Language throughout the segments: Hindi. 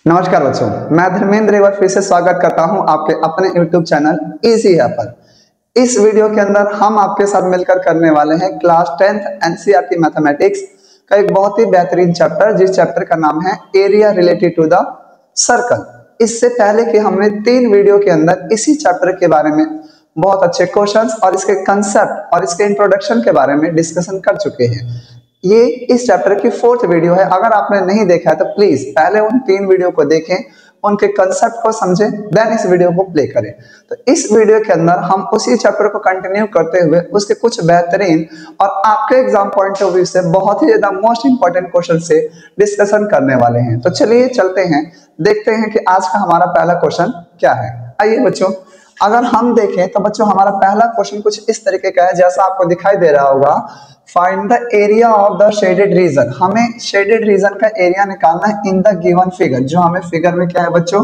नमस्कार बच्चों, मैं धर्मेंद्र एक बार फिर से स्वागत करता हूं आपके अपने YouTube चैनल इजी है पर। इस वीडियो के अंदर हम आपके साथ मिलकर करने वाले हैं क्लास 10th NCERT मैथमेटिक्स का एक बहुत ही बेहतरीन चैप्टर, जिस चैप्टर का नाम है area related to the circle. इससे पहले कि हमने 3 वीडियो के अंदर इसी चैप्टर के बारे में बहुत अच्छे क्वेश्चंस और इसके कंसेप्ट और इसके इंट्रोडक्शन के बारे में डिस्कशन कर चुके हैं। ये इस चैप्टर की 4th वीडियो है। अगर आपने नहीं देखा है तो प्लीज पहले उन 3 वीडियो को देखें, उनके कंसेप्ट को समझें, देन इस वीडियो को प्ले करें। तो इस वीडियो के अंदर हम उसी चैप्टर को कंटिन्यू करते हुए उसके कुछ बेहतरीन और आपके एग्जाम पॉइंट ऑफ व्यू से बहुत ही ज्यादा मोस्ट इंपॉर्टेंट क्वेश्चन से डिस्कशन करने वाले हैं। तो चलिए चलते हैं, देखते हैं कि आज का हमारा पहला क्वेश्चन क्या है। आइए बच्चों, अगर हम देखें तो बच्चों हमारा पहला क्वेश्चन कुछ इस तरीके का है, जैसा आपको दिखाई दे रहा होगा। Find the area of the shaded reason. हमें शेडेड रीजन का एरिया निकालना है इन द गिवन फिगर। जो हमें फिगर में क्या है बच्चों,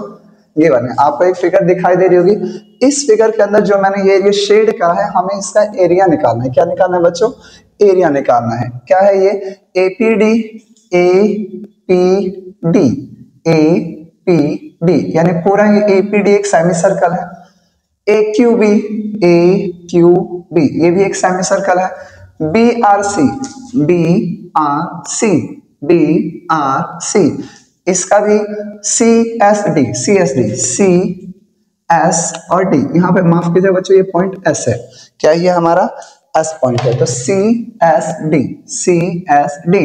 गिवन है। आपको एक फिगर दिखाई दे रही होगी। इस फिगर के अंदर जो मैंने ये एरिया शेड करा है, हमें इसका एरिया निकालना है। क्या निकालना है बच्चों? एरिया निकालना है। क्या है ये? एपीडी, एपीडी, एपीडी, यानी पूरा ये एपीडी एक सेमी सर्कल है। AQB, AQB, ये भी एक सेमी सर्कल है। BRC, BRC, BRC, इसका भी CSD, CSD, CS और D। यहाँ पे माफ कीजिए बच्चों, ये पॉइंट S है। क्या ये हमारा S पॉइंट है? तो CSD, CSD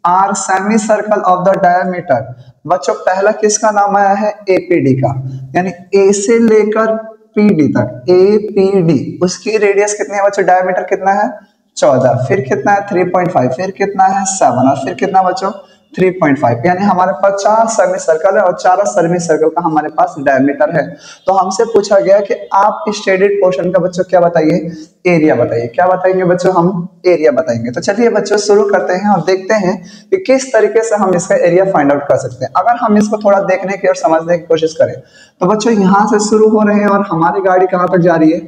are semi circle of the diameter. बच्चों पहला किसका नाम आया है? APD का, यानी A से लेकर PD तक, APD, उसकी रेडियस कितनी है बच्चों? डायमीटर कितना है? 14, फिर कितना है? 3.5, फिर कितना है? 7, और फिर कितना बच्चों? 3.5। यानी हमारे पास 4 सेमी सर्कल है और 4 सेमी सर्कल का हमारे पास डायमीटर है। तो हमसे पूछा गया कि आप इस शेडेड पोर्शन का बच्चों क्या बताइए? एरिया बताइए। क्या बताएंगे बच्चों? हम एरिया बताएंगे। तो चलिए बच्चों शुरू करते हैं और देखते हैं कि किस तरीके से हम इसका एरिया फाइंड आउट कर सकते हैं। अगर हम इसको थोड़ा देखने की और समझने की कोशिश करें तो बच्चों यहाँ से शुरू हो रहे हैं और हमारी गाड़ी कहाँ तक जा रही है?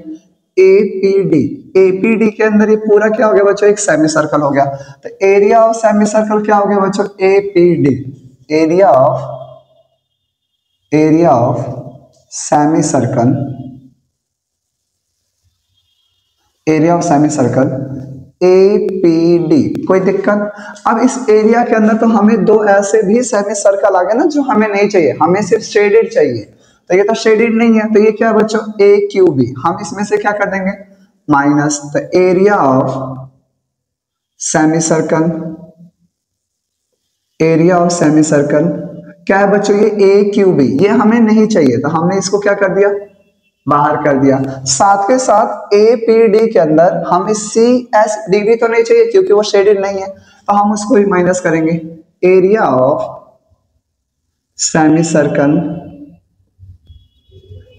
APD। APD के अंदर ये पूरा क्या हो गया बच्चों? एक सेमी सर्कल हो गया। तो एरिया ऑफ सेमी सर्कल क्या हो गया बच्चों? APD, area of semi circle, area of semi circle APD। कोई दिक्कत? अब इस एरिया के अंदर तो हमें 2 ऐसे भी सेमी सर्कल आ गए ना जो हमें नहीं चाहिए, हमें सिर्फ शेडेड चाहिए। तो ये तो शेडेड नहीं है, तो ये क्या है बच्चों? AQB। हम इसमें से क्या कर देंगे? Minus the area of semi circle, area of semi circle क्या है बच्चों? ये AQB। ये हमें नहीं चाहिए, तो हमने इसको क्या कर दिया? बाहर कर दिया। साथ के साथ APD के अंदर हमें CSD भी तो नहीं चाहिए क्योंकि वो शेडेड नहीं है, तो हम उसको भी माइनस करेंगे। Area of semi circle,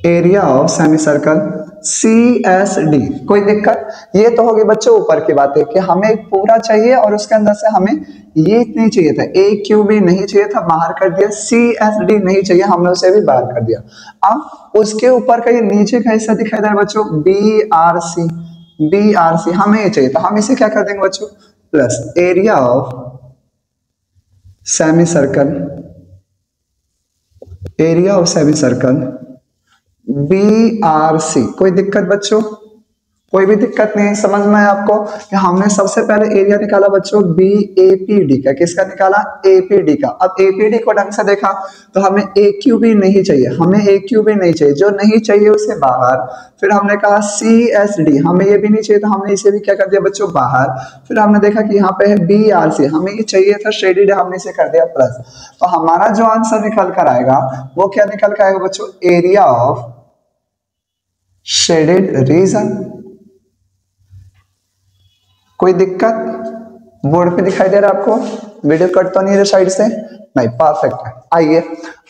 area of semi circle CSD। कोई दिक्कत? ये तो होगी बच्चों ऊपर की बातें कि हमें पूरा चाहिए और उसके अंदर से हमें ये नहीं चाहिए था, AQB नहीं चाहिए था, बाहर कर दिया। CSD नहीं चाहिए, हमने उसे भी बाहर कर दिया। अब उसके ऊपर का ये नीचे का हिस्सा दिखाई दे रहा है बच्चों, BRC, BRC हमें ये चाहिए, तो हम इसे क्या कर देंगे बच्चों? Plus area of semi circle, area of semi circle BRC। कोई दिक्कत बच्चों? कोई भी दिक्कत नहीं। समझ में आया आपको कि हमने सबसे पहले एरिया निकाला बच्चों BAPD का। किसका निकाला? APD का। अब APD को ढंग से देखा तो हमें AQB नहीं चाहिए, हमें AQB नहीं चाहिए, जो नहीं चाहिए उसे बाहर। फिर हमने कहा CSD, हमें ये भी नहीं चाहिए, तो हमने इसे भी क्या कर दिया बच्चों? बाहर। फिर हमने देखा कि यहाँ पे है BRC, हमें ये चाहिए था शेडेड, हमने इसे कर दिया प्लस। तो हमारा जो आंसर निकल कर आएगा वो क्या निकल कर आएगा बच्चों? Area of shaded region. कोई दिक्कत? बोर्ड पे दिखाई दे रहा है आपको? वीडियो कट तो नहीं है साइड से? नहीं, परफेक्ट है। आइए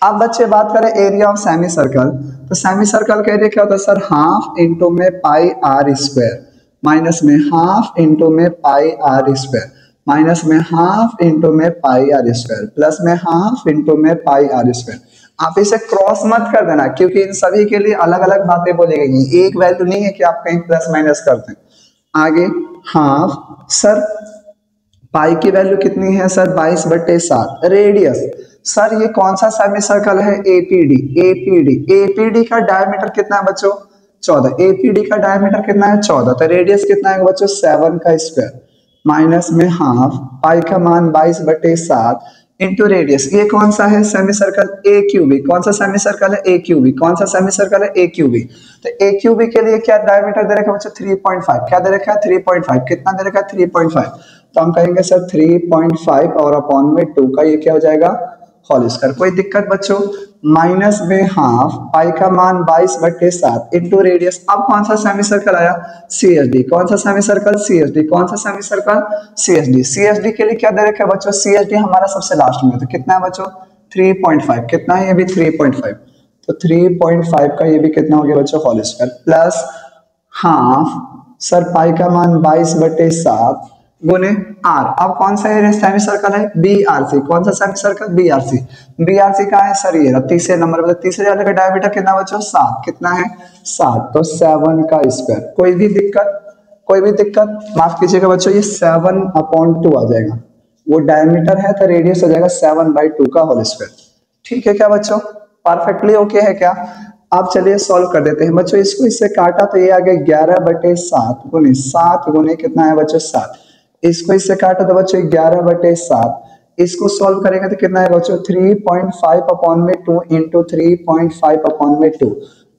अब बच्चे बात करें एरिया ऑफ सेमी सर्कल। तो सेमी सर्कल का एरिया क्या होता है सर? हाफ इंटू में पाई आर स्क्वायर, माइनस में हाफ इंटू में पाई आर स्क्वायर, माइनस में हाफ इंटू में पाई आर स्क्वायर, प्लस में हाफ इंटू में पाई आर स्क्वायर। आप इसे क्रॉस मत कर देना क्योंकि इन सभी के लिए अलग अलग बातें बोली गई हैं, एक वैल्यू नहीं है कि आप कहीं प्लस माइनस करते हैं। आगे हाफ, सर पाई की वैल्यू कितनी है सर 22/7। रेडियस सर ये कौन सा सेमी सर्कल है एपीडी। एपीडी का डायमीटर कितना है बच्चों 14। एपीडी का डायमीटर कितना है 14। तो रेडियस कितना है बच्चों 7 का स्क्वायर माइनस में हाफ पाई का मान 22/7 इंटू रेडियस। ये कौन सा है सेमी सर्कल ए क्यूबी। कौन सा सेमी सर्कल है ए क्यूबी। कौन सा सेमी सर्कल है ए क्यूबी। तो ए क्यूबी के लिए क्या डायमीटर दे रखा है बच्चों 3.5। क्या दे रखा है 3.5। कितना दे रखा है 3.5। तो हम कहेंगे सर 3.5 और अपॉन में 2 का ये क्या हो जाएगा होल स्क्वायर। कोई दिक्कत बच्चों माइनस में हाफ पाई का मान 22/7 इंटू रेडियस। अब कौन सा सेमी सर्कल आया सीएसडी। कौन सा सेमी सर्कल सीएसडी। कौन सा सेमी सर्कल सीएसडी। सीएसडी के लिए क्या दे रखा है बच्चों सीएसडी हमारा सबसे लास्ट में। तो कितना है बच्चों 3.5। कितना है ये भी 3.5। तो 3.5 का ये भी कितना हो गया बच्चों whole square plus half sir pi का मान 22/7 गुने आर। अब कौन सा सेमी सर्कल है बीआरसी। कौन सा सेमी सर्कल बीआरसी। बीआरसी कहाँ है सर ये तीसरे नंबर पर। तीसरे वाले का डायमीटर कितना बच्चों 7। कितना है 7। तो 7 का स्क्वायर। कोई भी दिक्कत माफ कीजिएगा बच्चों ये 7/2 आ जाएगा। वो डायमीटर है तो रेडियस हो जाएगा 7/2 का होल स्क्वायर। ठीक है क्या बच्चों परफेक्टली ओके है क्या। अब चलिए सॉल्व कर देते हैं बच्चों। इसको इससे काटा तो ये आ गया 11/7 गुने 7 गुने कितना है बच्चों 7। इसको इससे काटा तो बच्चों 11/7। इसको सॉल्व करेंगे तो कितना है बच्चों 3.5 अपॉन में 2 इंटू 3.5 अपॉन में 2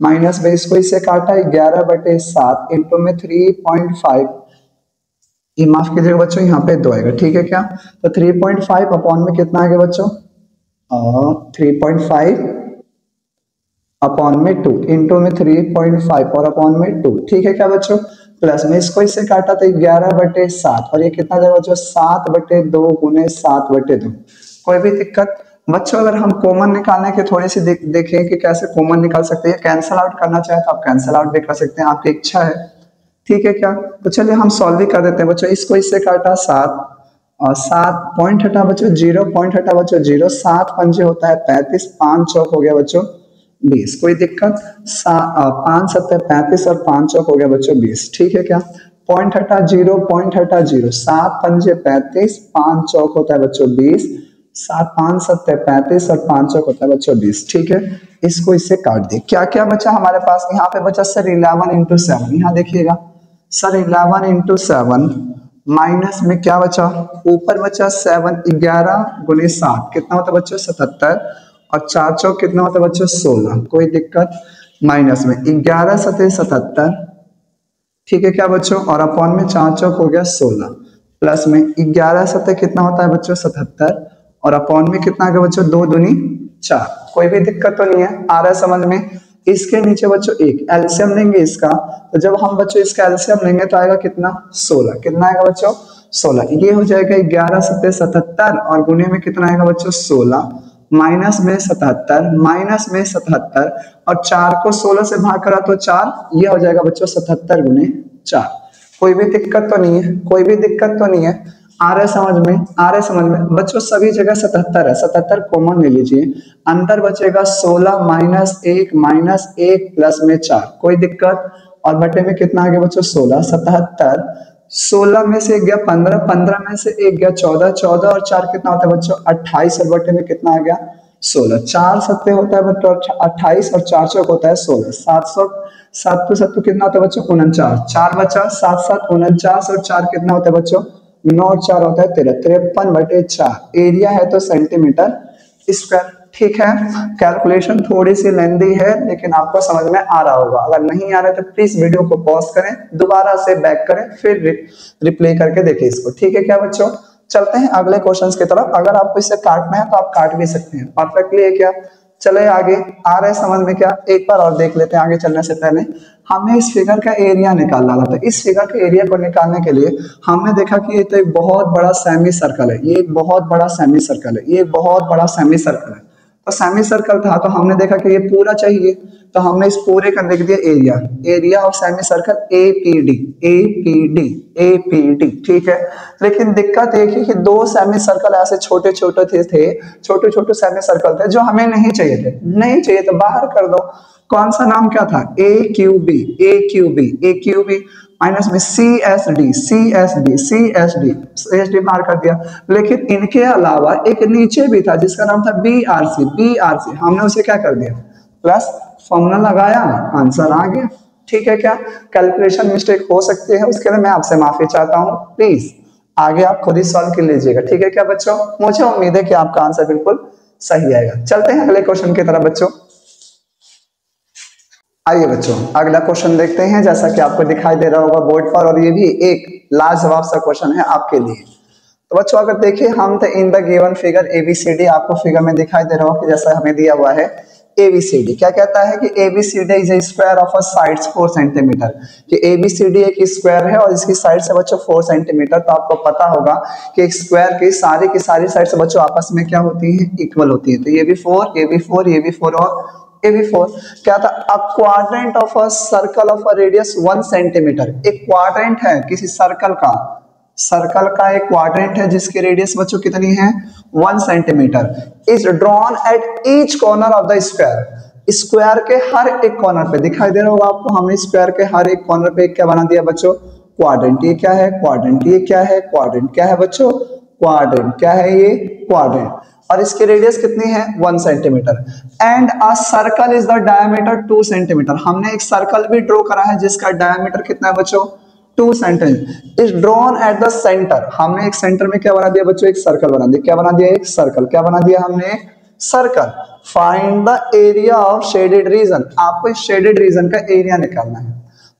माइनस में इसको इससे काटा 11/7 इंटू में 3.5। ये माफ कीजिएगा बच्चों यहाँ पे 2 आएगा। ठीक है क्या। तो 3.5 अपॉन में कितना आ गया बच्चों 3.5 अपॉन में 2 इंटू में 3.5 और अपॉन में 2। ठीक है क्या बच्चों प्लस में इसको इससे काटा तो 11/7 और ये कितना जाएगा बच्चों 7/2 गुने 7/2। कोई भी दिक्कत बच्चों अगर हम कॉमन निकालने के थोड़ी सी देखें कि कैसे कॉमन निकाल सकते हैं। कैंसिल आउट करना चाहे तो आप कैंसिल आउट भी कर सकते हैं आपकी इच्छा है। ठीक है क्या। तो चलिए हम सॉल्व भी कर देते हैं बच्चों। इसको इससे काटा 7 और 7 पॉइंट हटा बच्चों 0 पॉइंट हटा बच्चों 0 7 पंजे होता है 35 5 चौक हो गया बच्चों 20। कोई दिक्कत 5 7 35 और 5 चौक हो गया बच्चों 20। ठीक है क्या। पॉइंट हटा 0 पॉइंट हटा 0 7 पंजे 35 5 चौक होता है बच्चों 20 7 5 7 35 और 5 चौक होता है बच्चों 20। ठीक है इसको इससे काट दिए। क्या क्या बचा हमारे पास यहाँ पे बचा सर 11 इंटू 7। यहाँ देखिएगा सर 11 इंटू 7 माइनस में क्या बचा ऊपर बचा 7 11 गुने 7 कितना होता है बच्चों 77 और 4 चौक कितना होता है बच्चों 16। कोई दिक्कत माइनस में 11 7 77। ठीक है क्या बच्चों और अपॉन में 4 चौक हो गया 16 प्लस में 11 7 कितना होता है बच्चों 77 और अपॉन में कितना आ गया बच्चों 2 दूनी 4। कोई भी दिक्कत तो नहीं है आ रहा है समझ में। इसके नीचे बच्चों एक एलसीएम लेंगे इसका। तो जब हम बच्चों इसका एलसीएम लेंगे तो आएगा कितना 16। कितना आएगा बच्चों 16। ये हो जाएगा 11 7 77 और गुने में कितना आएगा बच्चों 16 माइनस में 77 माइनस में 77 और 4 को 16 से भाग करा तो 4 ये हो जाएगा बच्चों 77 गुने 4। कोई भी दिक्कत तो नहीं है। कोई भी दिक्कत तो नहीं है। आ रहा है समझ में आ रहा है समझ में बच्चों सभी जगह 77 है 77 कॉमन ले लीजिए। अंदर बचेगा 16 माइनस 1 प्लस में 4। कोई दिक्कत और बटे में कितना आ गया बच्चों 16 77 16 में से 1 गया 15 15 में से 1 गया 14 14 और 4 कितना होता है बच्चों 28 और बटे में कितना आ गया 16। 4 सत्ते होता है बच्चों 28 और 4 चौक होता है 16 700 7 तो 7 कितना होता है बच्चों 49 4 बचा 7 7 49 और 4 कितना होता है बच्चों 9 और 4 होता है 13 53/4। एरिया है तो सेंटीमीटर स्क्वायर। ठीक है कैलकुलेशन थोड़ी सी लेंदी है लेकिन आपको समझ में आ रहा होगा। अगर नहीं आ रहा है तो प्लीज वीडियो को पॉज करें दोबारा से बैक करें फिर रिप्ले करके देखें इसको। ठीक है क्या बच्चों चलते हैं अगले क्वेश्चंस की तरफ। अगर आपको इसे काटना है तो आप काट भी सकते हैं। परफेक्टली है क्या। चले आगे आ रहे समझ में क्या। एक बार और देख लेते हैं आगे चलने से पहले हमें इस फिगर का एरिया निकालना था। इस फिगर के एरिया को निकालने के लिए हमने देखा कि ये तो एक बहुत बड़ा सेमी सर्कल है। ये एक बहुत बड़ा सेमी सर्कल है। ये एक बहुत बड़ा सेमी सर्कल है। तो सेमी सर्कल था तो हमने देखा कि ये पूरा चाहिए तो हमने इस पूरे का लिख दिया area. Area of semi circle APD APD APD. ठीक है लेकिन दिक्कत एक है कि 2 सेमी सर्कल ऐसे छोटे छोटे छोटे सेमी सर्कल थे जो हमें नहीं चाहिए थे बाहर कर दो। कौन सा नाम क्या था ए क्यू बी माइनस में CSD CSD CSD CSD बाहर कर दिया। लेकिन इनके अलावा एक नीचे भी था जिसका नाम था BRC हमने उसे क्या कर दिया प्लस, फॉर्मूला लगाया, आंसर आ गया। ठीक है क्या, कैलकुलेशन मिस्टेक हो सकती है, उसके लिए मैं आपसे माफी चाहता हूँ। प्लीज आगे आप खुद ही सॉल्व कर लीजिएगा। ठीक है क्या बच्चों, मुझे उम्मीद है कि आपका आंसर बिल्कुल सही आएगा। चलते हैं अगले क्वेश्चन की तरफ बच्चों। आइए बच्चों अगला क्वेश्चन देखते हैं, जैसा कि आपको दिखाई दे रहा होगा बोर्ड पर, और ये भी एक लाजवाब सा क्वेश्चन है आपके लिए। तो बच्चों अगर देखिए हम थे in the given figure ABCD, आपको फिगर में दिखाई दे रहा हो कि जैसा हमें दिया हुआ है ABCD क्या कहता है कि ABCD is a square of a sides 4 centimetre, कि ABCD एक स्क्वायर है और इसकी साइड से बच्चों 4 सेंटीमीटर। तो आपको पता होगा कि एक स्क्वायर की सारी साइड से बच्चों आपस में क्या होती है, इक्वल होती है। तो ये भी 4, ये भी 4, ये भी 4 और ये भी 4। क्या था, अ quadrant of a circle of a radius 1 centimetre, एक क्वाड्रेंट है किसी सर्कल का एक क्वाड्रेंट है जिसकी रेडियस बच्चों कितनी है 1 centimetre, is drawn at each corner of the square. Square के हर एक कॉर्नर पे दिखाई दे रहा होगा आपको, हमने स्क्वायर के हर एक कॉर्नर पे क्या बना दिया बच्चों, क्वाड्रेंट। ये क्या है क्वाड्रेंट, ये क्या है क्वाड्रेंट, क्या है बच्चों क्वाड्रेंट, क्या है ये क्वाड्रेंट, और इसकी रेडियस कितनी है 1 centimetre. And a circle is the diameter 2 centimetre, हमने एक सर्कल भी ड्रॉ करा है जिसका डायमीटर कितना है बच्चों 2 centimetre, is drawn at the centre, हमने एक सेंटर में क्या बना दिया बच्चों, एक सर्कल बना दिया। क्या बना दिया, एक सर्कल। क्या बना दिया हमने, circle. Find the area of shaded region, आपको इस शेडेड रीजन का एरिया निकालना है।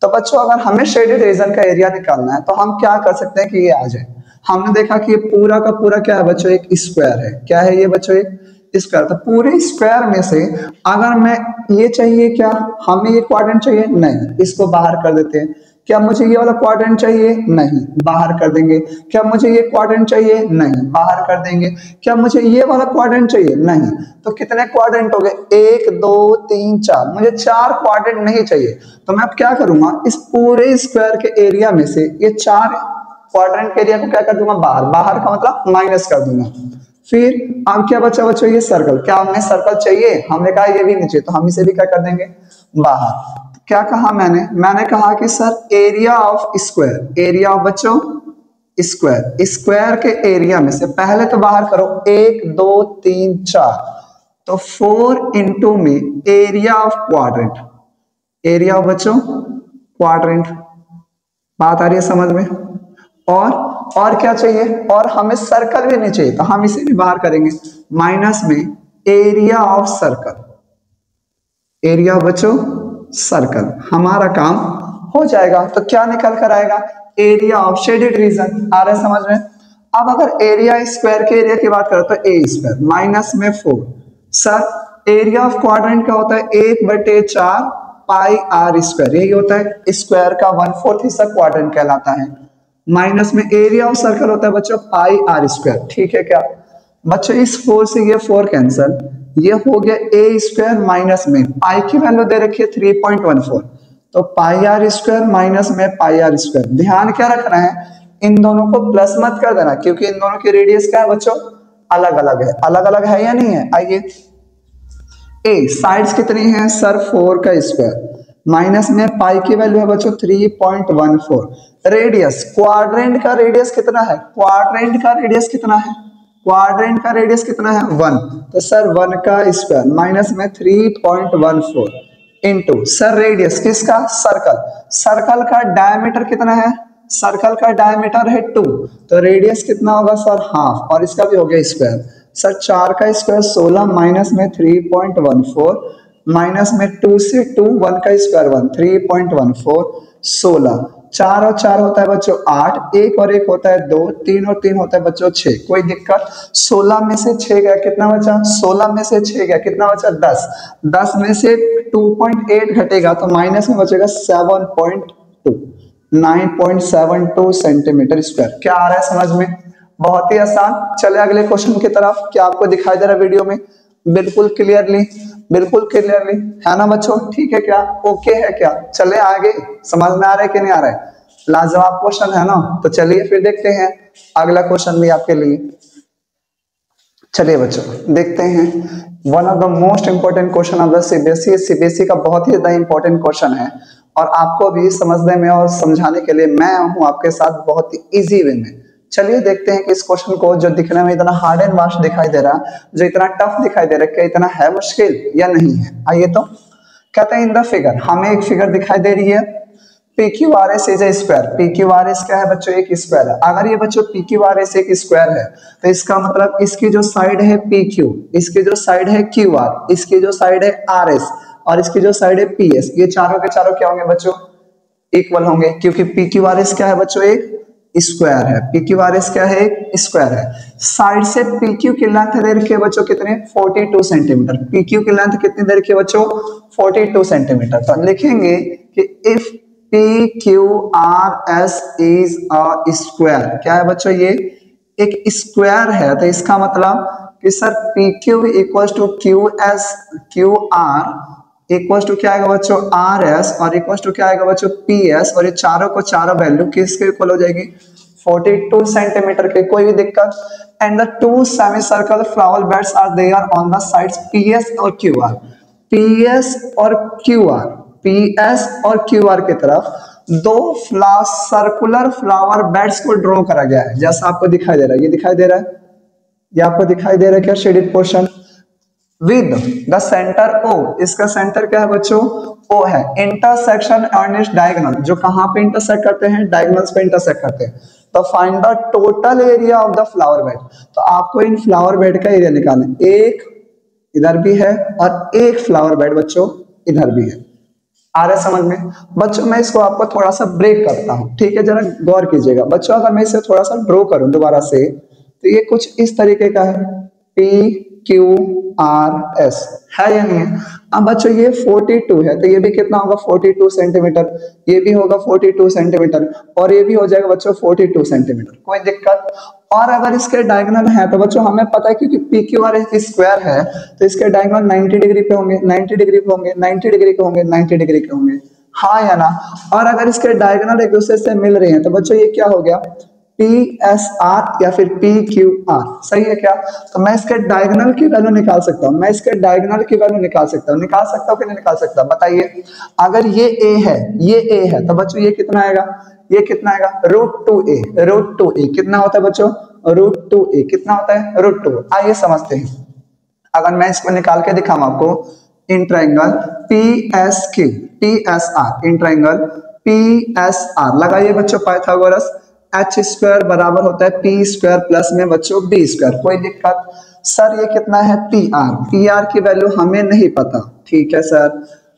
तो बच्चों अगर हमें शेडेड रीजन का एरिया निकालना है तो हम क्या कर सकते हैं कि ये आ जाए। हमने देखा कि ये पूरा का पूरा क्या है बच्चों, एक स्क्वायर है। क्या है ये बच्चों, एक स्क्वायर। तो पूरे स्क्वायर में से अगर मैं ये चाहिए, क्या हमें ये क्वाड्रेंट चाहिए, नहीं, इसको बाहर कर देते हैं। क्या मुझे ये वाला क्वाड्रेंट चाहिए, नहीं, बाहर कर देंगे। क्या मुझे ये क्वाड्रेंट चाहिए, नहीं, बाहर कर देंगे। क्या मुझे ये वाला क्वाड्रेंट चाहिए, नहीं। तो कितने क्वाड्रेंट हो गए, 1 2 3 4, मुझे 4 क्वाड्रेंट नहीं चाहिए। तो मैं अब क्या करूंगा, इस पूरे स्क्वायर के एरिया में से ये 4 क्वाड्रेंट के एरिया को क्या कर दूंगा, बाहर का मतलब माइनस कर दूंगा। फिर अब क्या बचा बच्चों, ये सर्कल। क्या हमें सर्कल चाहिए, हमने कहा ये भी नहीं चाहिए, तो हम इसे भी क्या कर देंगे बाहर। क्या कहा मैंने कहा कि sir area of square, area of बच्चों स्क्वायर, स्क्वायर के एरिया में से पहले तो बाहर करो 1 2 3 4, तो 4 इंटू में area of quadrant, area of बच्चों क्वाड्रेंट। बात आ रही है समझ में। और क्या चाहिए, और हमें सर्कल भी नहीं चाहिए, तो हम इसे भी बाहर करेंगे माइनस में area of circle, area of बच्चों सर्कल। हमारा काम हो जाएगा। तो क्या निकल कर आएगा, एरिया ऑफ शेडेड रीजन। आ रहा है समझ में। अब अगर एरिया स्क्वायर के एरिया की बात करो तो ए स्क्वायर माइनस में 4। सर एरिया ऑफ क्वाड्रेंट क्या होता है, 1/4 पाई आर स्क्वायर, यही होता है स्क्वायर का 1/4 हिस्सा क्वाड्रेंट कहलाता है। माइनस में एरिया ऑफ सर्कल होता है बच्चों पाई आर स्क्वायर। ठीक है क्या बच्चों, इस 4 से ये 4 कैंसल, ये हो गया ए स्क्वायर माइनस में पाई की वैल्यू दे रखी है 3.14, तो पाई आर स्क्वायर माइनस में पाई आर स्क्वायर। ध्यान क्या रखना है, इन दोनों को प्लस मत कर देना, क्योंकि इन दोनों की रेडियस क्या है बच्चों अलग अलग है। अलग अलग है या नहीं है, आइए ए साइड्स कितनी है सर 4 का स्क्वायर माइनस में पाई की वैल्यू है बच्चों 3.14। रेडियस, क्वाड्रेंट का रेडियस कितना है, क्वाड्रेंट का रेडियस कितना है, क्वाड्रेंट का रेडियस कितना है 1, तो सर 1 का स्क्वायर माइनस में 3.14 इंटू सर रेडियस किसका, सर्कल। सर्कल का डायमीटर कितना है, सर्कल का डायमीटर है 2, तो रेडियस कितना होगा सर हाफ, और इसका भी हो गया स्क्वायर। सर 4 का स्क्वायर 16 माइनस में 3.14 माइनस में 2 से 2 1 का स्क्वायर 1 3.14 16, 4 और 4 होता है बच्चों 8, 1 और 1 होता है 2, 3 और 3 होता है बच्चों 6। कोई दिक्कत, 16 में से 6 गया कितना बचा, 16 में से 6 गया कितना बचा 10, 10 में से 2.8 घटेगा तो माइनस में बचेगा 7.2, 9.72 सेंटीमीटर स्क्वायर। क्या आ रहा है समझ में, बहुत ही आसान। चले अगले क्वेश्चन की तरफ। क्या आपको दिखाई दे रहा है वीडियो में, बिल्कुल क्लियरली, बिल्कुल क्लियरली है ना बच्चों, ठीक है क्या, ओके है क्या, चले आगे, समझ में आ रहा है कि नहीं आ रहा है, लाजवाब क्वेश्चन है ना। तो चलिए फिर देखते हैं अगला क्वेश्चन भी आपके लिए। चलिए बच्चों देखते हैं, one of the most important question of the CBSE, CBSE का बहुत ही ज्यादा इंपॉर्टेंट क्वेश्चन है। और आपको भी समझने में और समझाने के लिए मैं हूं आपके साथ बहुत ही इजी वे में। चलिए देखते हैं कि इस क्वेश्चन को जो दिखने में इतना हार्ड एंड वास्ट दिखाई दे रहा, जो इतना टफ दिखाई दे रहा है, क्या इतना है मुश्किल या नहीं है। आइए तो कहते हैं इन द फिगर, हमें एक फिगर दिखाई दे रही है P Q R S is a square. P Q R S क्या है बच्चों, एक स्क्वायर है। अगर ये बच्चों पी क्यू आर एस एक स्क्वायर है तो इसका मतलब इसकी जो साइड है पी क्यू, इसकी जो साइड है क्यू आर, इसकी जो साइड है आर एस और इसकी जो साइड है पी एस, ये चारों के चारों क्या होंगे बच्चों, इक्वल होंगे, क्योंकि पी क्यू आर एस क्या है बच्चों, एक स्क्वायर है। पी क्यू आर एस क्या है, एक स्क्वायर है। साइड से पी क्यू की लेंथ दे रखी है बच्चों कितने, 42 सेंटीमीटर। पी क्यू की लेंथ कितनी दे रखी है बच्चों, 42 सेंटीमीटर। तो लिखेंगे कि if P Q R S is a square, क्या है बच्चों, ये एक स्क्वायर है, तो इसका मतलब कि sir P Q equal to Q S, Q R equal to क्या आएगा बच्चों, आर एस, और इक्वल टू क्या आएगा बच्चों, पी एस, और ये चारों को चारों वैल्यू किसके इक्वल हो जाएगी, 42 सेंटीमीटर के। कोई भी दिक्कत। And the two semi circle flower beds are there on the sides P S और क्यू आर। पी एस और क्यू आर, पी एस और क्यू आर की तरफ दो सर्कुलर फ्लावर बेड्स को ड्रॉ करा गया है, जैसा आपको दिखाई दे रहा है। ये दिखाई दे रहा है, ये आपको दिखाई दे रहा है क्या, shaded portion with the centre O. इसका सेंटर क्या है बच्चों, ओ है। इंटरसेक्शन एंड इट्स डायगोनल, जो कहां पे इंटरसेक्ट करते हैं, डायगोनल्स पे इंटरसेक्ट करते हैं। तो find the total area of the flower bed. तो आपको इन फ्लावर बेड का एरिया निकालना है। एक इधर भी है और एक फ्लावर बेड बच्चों इधर भी है। आ रहा है समझ में बच्चों। मैं इसको आपको थोड़ा सा ब्रेक करता हूं, ठीक है, जरा गौर कीजिएगा बच्चों। अगर मैं इसे थोड़ा सा ड्रॉ करूं दोबारा से, तो ये कुछ इस तरीके का है, पी क्यू आर एस है या नहीं है। अब बच्चों ये 42 है, तो ये भी कितना होगा, 42 सेंटीमीटर, ये भी होगा 42 सेंटीमीटर, और ये भी हो जाएगा बच्चों 42 सेंटीमीटर। कोई दिक्कत। और अगर इसके डायगोनल है तो बच्चों हमें पता है, क्योंकि P Q R S square है, तो इसके डायगोनल 90 डिग्री पे होंगे, 90 डिग्री पे होंगे, 90 डिग्री पे होंगे, 90 डिग्री के होंगे, हाँ या ना। और अगर इसके डायगोनल एक दूसरे से मिल रहे हैं तो बच्चों ये क्या हो गया, पी एस आर या फिर पी क्यू आर, सही है क्या। तो मैं इसके डायगोनल की वैल्यू निकाल सकता हूँ, मैं इसके डायगोनल की वैल्यू निकाल सकता हूँ कि नहीं निकाल सकता, बताइए। अगर ये ए है, ये ए है, तो बच्चों ये कितना आएगा, ये कितना आएगा, √2a। √2a कितना होता है बच्चों, √2a कितना होता है, √2। आइए समझते हैं। अगर मैं इसको निकाल के दिखाऊं आपको, in triangle P S Q, P S R, in triangle P S R लगाइए बच्चों पाइथागोरस। एच स्क्वायर बराबर होता है पी स्क्वायर प्लस में बच्चों बी स्क्वायर। कोई दिक्कत। सर ये कितना है, पी आर, पी आर की वैल्यू हमें नहीं पता, ठीक है sir.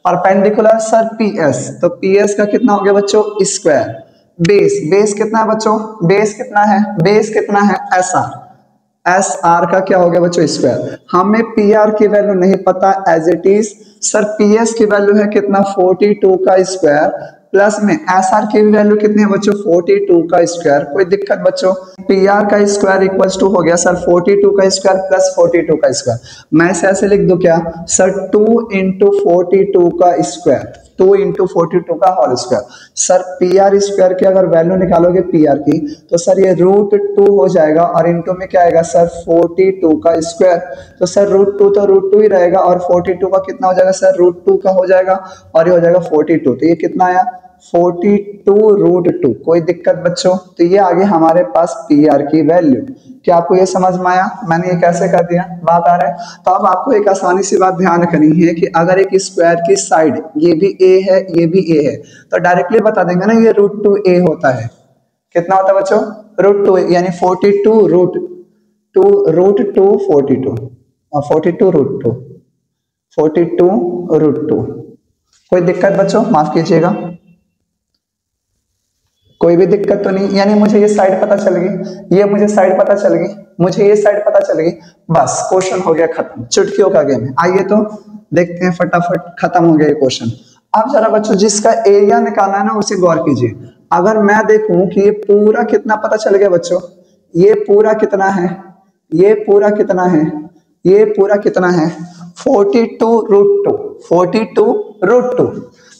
Perpendicular sir P S, तो पी एस का कितना हो गया बच्चों, स्क्वायर। बेस, बेस कितना है बच्चों, बेस कितना है, बेस कितना है, एस आर, एस आर का क्या हो गया बच्चों, स्क्वायर। हमें पी आर की वैल्यू नहीं पता, as it is. Sir P S की वैल्यू है कितना, 42 का स्क्वायर, प्लस में एस आर की वैल्यू कितनी है बच्चों, 42 का स्क्वायर। कोई दिक्कत बच्चों। पी आर का स्क्वायर इक्वल्स टू हो गया सर 42 का स्क्वायर प्लस 42 का स्क्वायर। मैं इसे ऐसे लिख दूं क्या सर, 2 इंटू 42 का स्क्वायर, 2 इंटू 42 का whole square. Sir P R square की अगर वैल्यू निकालोगे पी आर की, तो सर ये √2 हो जाएगा, और इंटू में क्या आएगा सर, 42 का स्क्वायर। तो सर √2 तो √2 ही रहेगा, और 42 का कितना हो जाएगा सर, √2 का हो जाएगा, और ये हो जाएगा 42। तो ये कितना आया, 42 √2। कोई दिक्कत बच्चों। तो ये आगे हमारे पास पी आर की वैल्यू। क्या आपको ये समझ में आया, मैंने ये कैसे कर दिया, बात आ रहा है। तो अब आपको एक आसानी सी बात ध्यान रखनी है कि अगर एक स्क्वायर की साइड ये भी ए है, ये भी ए है, तो डायरेक्टली बता देंगे ना ये √2a होता है। कितना होता है बच्चों, √2, यानी 42 √2, √2 42, और 42 √2, 42 √2। कोई दिक्कत बच्चों, माफ कीजिएगा, कोई भी दिक्कत तो नहीं। यानी मुझे ये साइड पता चल गई, ये मुझे साइड पता चल गई, मुझे ये साइड पता चल गई, बस क्वेश्चन हो गया खत्म, चुटकियों का गेम है। आइए तो देखते हैं, फटाफट खत्म हो गया ये क्वेश्चन। अब जरा बच्चों जिसका एरिया निकालना है ना उसे गौर कीजिए। अगर मैं देखूं कि ये पूरा कितना पता चल गया बच्चों, ये पूरा कितना है, ये पूरा कितना है, ये पूरा कितना है, 42 √2, 42 √2।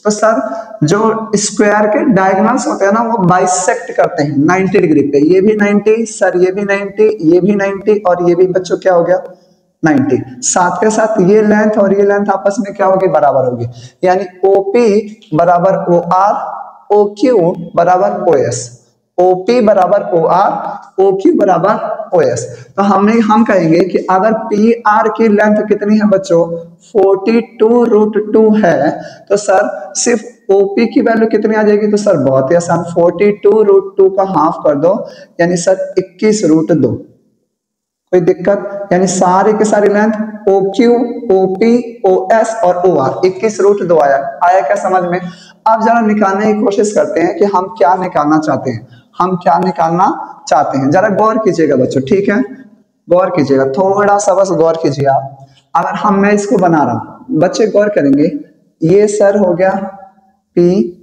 तो सर जो स्क्वायर के डायगोनल्स होते हैं ना वो बाइसेक्ट करते हैं 90 डिग्री पे। ये भी 90 सर, ये भी 90, ये भी 90, और ये भी बच्चों क्या हो गया, 90। साथ के साथ ये लेंथ और ये लेंथ आपस में क्या होगी, बराबर होगी, यानी OP बराबर OR, OQ बराबर OS, OP बराबर OR, OQ बराबर OS। तो हम कहेंगे कि अगर PR की लेंथ कितनी है बच्चों, 42√2 है, तो सर सिर्फ OP की वैल्यू कितनी आ जाएगी, तो सर बहुत ही आसान, 42√2 का हाफ कर दो, यानी सर 21√2। कोई दिक्कत, यानी सारे के सारी लेंथ OQ, OP, OS और OR 21√2 आया क्या समझ में। अब जरा निकालने की कोशिश करते हैं कि हम क्या निकालना चाहते हैं, हम क्या निकालना चाहते हैं, जरा गौर कीजिएगा बच्चों, ठीक है, गौर कीजिएगा, थोड़ा सा बस गौर कीजिए आप। अगर मैं इसको बना रहा हूं, बच्चे गौर करेंगे, ये सर हो गया P,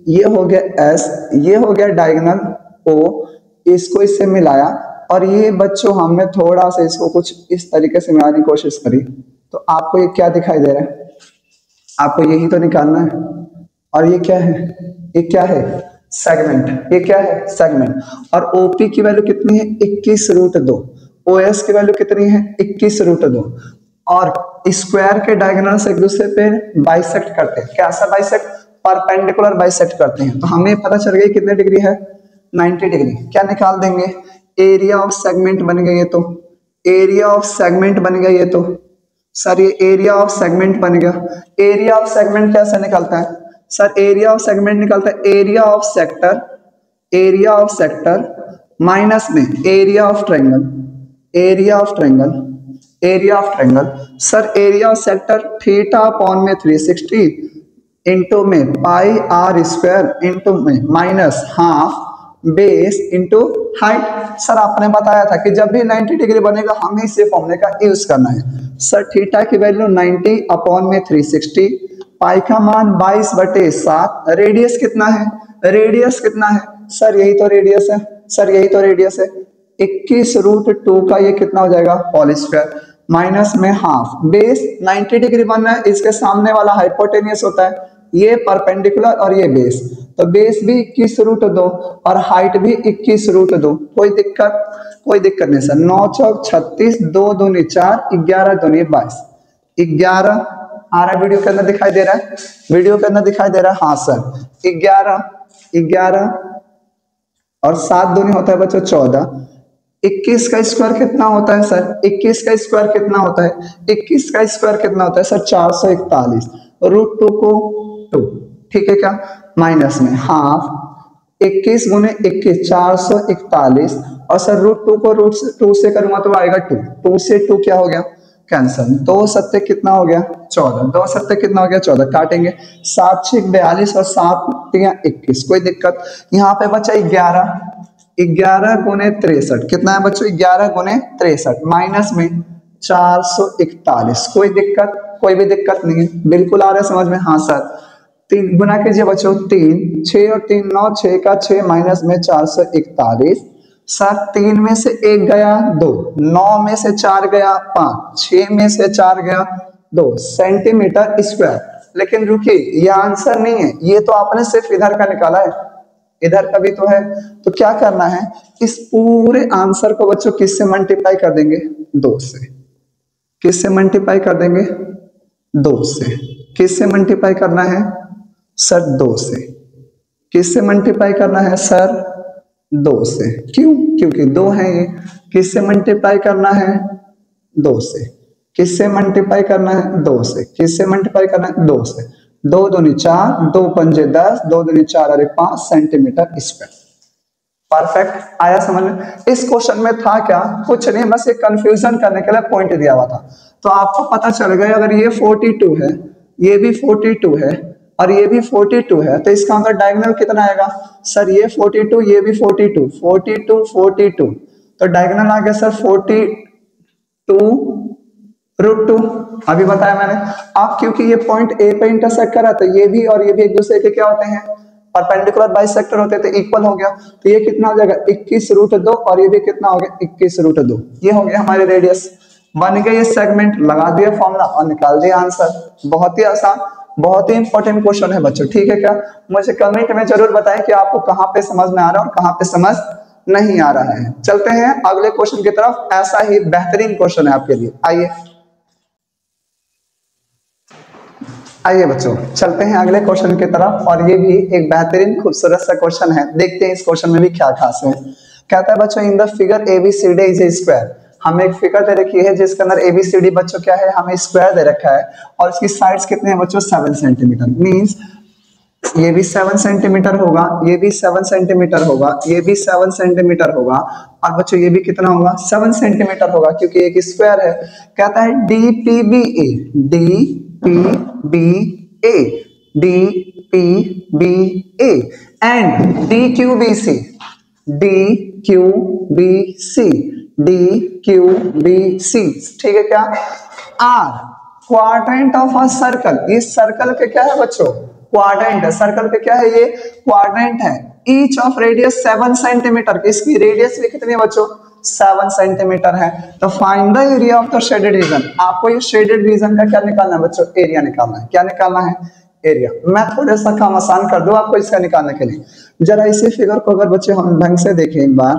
ये हो गया S, ये हो गया डायगोनल O, इसको इससे मिलाया, और ये बच्चों हमने थोड़ा सा इसको कुछ इस तरीके से मिलाने की कोशिश करी, तो आपको ये क्या दिखाई दे रहा है, आपको यही तो निकालना है। और ये क्या है, ये क्या है, सेगमेंट, ये क्या है, सेगमेंट। और OP की वैल्यू कितनी है, 21√2, OS की वैल्यू कितनी है, 21√2, और स्क्वायर के डायगोनल से एक दूसरे पे बाइसेक्ट करते हैं, कैसा बाइसेक्ट, परपेंडिकुलर बाइसेक्ट करते हैं, तो हमें पता चल गया कितने डिग्री है, 90 डिग्री। क्या निकाल देंगे, एरिया ऑफ सेगमेंट बन गया, ये तो एरिया ऑफ सेगमेंट बन गया, ये तो सर ये एरिया ऑफ सेगमेंट बन गया। एरिया ऑफ सेगमेंट कैसे निकलता है सर, एरिया ऑफ सेगमेंट निकलता है area of sector, area of sector minus में area of triangle, area of triangle, area of triangle. Sir area of sector theta upon में 360 इंटू में पाई आर स्क्वायर इंटू में minus half base into height. Sir आपने बताया था कि जब भी 90 डिग्री बनेगा हमें इसे फॉर्मूले का यूज करना है। सर थीटा की वैल्यू 90 अपॉन में 360, पाई का मान 22/7, रेडियस कितना है, रेडियस कितना है सर, यही तो रेडियस है, सर यही तो रेडियस है, 21√2 का ये कितना हो जाएगा, होल स्क्वायर माइनस में हाफ, बेस 90 डिग्री बनना है, इसके सामने वाला हाइपोटेनियस होता है, ये परपेंडिकुलर और ये बेस, तो बेस भी 21√2 और हाइट भी 21√2। कोई दिक्कत नहीं सर। 9 चौक 36, 2 दूनी 4, 11 दूनी 22, 11 आ रहा है, वीडियो के अंदर दिखाई दे रहा है, वीडियो के अंदर दिखाई दे रहा है, हाँ सर 11 और 7 दूनी होता है बच्चों 14, 21 का स्क्वायर कितना होता है सर, 21 का स्क्वायर कितना होता है, 21 का स्क्वायर कितना होता है सर 441, √2 को 2, ठीक है क्या, माइनस में हाफ 21 गुने 21 441, और सर √2 को √2 से करूंगा तो आएगा 2, 2 से 2 क्या हो गया, कैंसल, 2 सत्ते कितना हो गया 14, 2 सत्ते कितना हो गया 14, काटेंगे 7 6 42 और 7 21, कोई दिक्कत। यहाँ पे बचा 11 गुने 63, कितना है बच्चों 11 गुने 63 माइनस में 441, कोई भी दिक्कत नहीं है, बिल्कुल आ रहा है समझ में, हाँ सर 3 गुना कीजिए बच्चों, 3 6 और 3 9, 6 का 6 माइनस में 441, सर 3 में से 1 गया 2, 9 में से 4 गया 5, 6 में से 4 गया 2 सेंटीमीटर स्क्वायर। लेकिन रुकिए, ये आंसर नहीं है, ये तो आपने सिर्फ इधर का निकाला है, इधर का भी तो है, तो क्या करना है, इस पूरे आंसर को बच्चों किससे मल्टीप्लाई कर देंगे, 2 से, किससे मल्टीप्लाई कर देंगे, 2 से, किससे मल्टीप्लाई करना है सर 2 से, किससे मल्टीप्लाई करना है सर 2 से, क्यों, क्योंकि 2 है ये, किससे मल्टीप्लाई करना है 2 से, किससे मल्टीप्लाई करना है 2 से, किससे मल्टीप्लाई करना है 2 से, 2 दूनी 4, 2 पंजे 10, 2 दूनी 4 अरे 5 सेंटीमीटर स्क्वायर। परफेक्ट, आया समझ में। इस क्वेश्चन में था क्या, कुछ नहीं, बस एक कंफ्यूजन करने के लिए पॉइंट दिया हुआ था, तो आपको पता चल गया अगर ये 42 है, ये भी 42 है और ये भी 42 है, तो इसका अंदर डायगोनल कितना आएगा सर, ये 42 ये भी 42, 42 42, तो डायगोनल आ गया सर 42√2, अभी बताया मैंने। अब क्योंकि ये पॉइंट ए पे इंटरसेक्ट करा, तो ये भी और ये भी एक दूसरे के क्या होते हैं, परपेंडिकुलर बाइसेक्टर होते हैं, तो इक्वल हो गया, तो ये कितना हो जाएगा 21√2 और ये भी कितना हो गया 21√2, ये हो गया हमारे रेडियस, बन गया ये सेगमेंट, लगा दिया फॉर्मूला और निकाल दिया आंसर। बहुत ही आसान, बहुत ही इंपॉर्टेंट क्वेश्चन है बच्चों, ठीक है क्या। मुझे कमेंट में जरूर बताएं कि आपको कहाँ पे समझ में आ रहा है और कहाँ पे समझ नहीं आ रहा है। चलते हैं अगले क्वेश्चन की तरफ, ऐसा ही बेहतरीन क्वेश्चन है आपके लिए, आइए। आइए बच्चों चलते हैं अगले क्वेश्चन की तरफ, और ये भी एक बेहतरीन खूबसूरत सा क्वेश्चन है। देखते हैं इस क्वेश्चन में भी क्या खास है। कहता है बच्चों इन the figure ABCD is a square. हमें एक फिगर दे रखी है जिसके अंदर ABCD बच्चों क्या है, हमें स्क्वायर दे रखा है और इसकी साइड्स कितने हैं बच्चों, 7 सेंटीमीटर। मींस ये भी 7 सेंटीमीटर होगा, ये भी 7 सेंटीमीटर होगा, ये भी 7 सेंटीमीटर होगा, और बच्चों ये भी कितना होगा, 7 सेंटीमीटर होगा क्योंकि एक स्क्वायर है। कहता है DPBA, DPBA, DPBA and DQBC, DQBC, DQBC, ठीक है क्या, are quadrant of a circle. ये सर्कल के क्या है बच्चों, क्वाड्रेंट है। सर्कल पे क्या है, ये क्वाड्रेंट है। ईच ऑफ रेडियस 7 सेंटीमीटर, इसकी रेडियस भी कितनी है बच्चों, 7 सेंटीमीटर है। तो find the area of the shaded region. आपको ये शेडेड रीजन का क्या निकालना है बच्चों, एरिया निकालना है। क्या निकालना है, एरिया। मैं थोड़ा सा काम आसान कर दूं आपको इसका निकालने के लिए। जरा इसी फिगर को अगर बच्चे हम ढंग से देखें एक बार,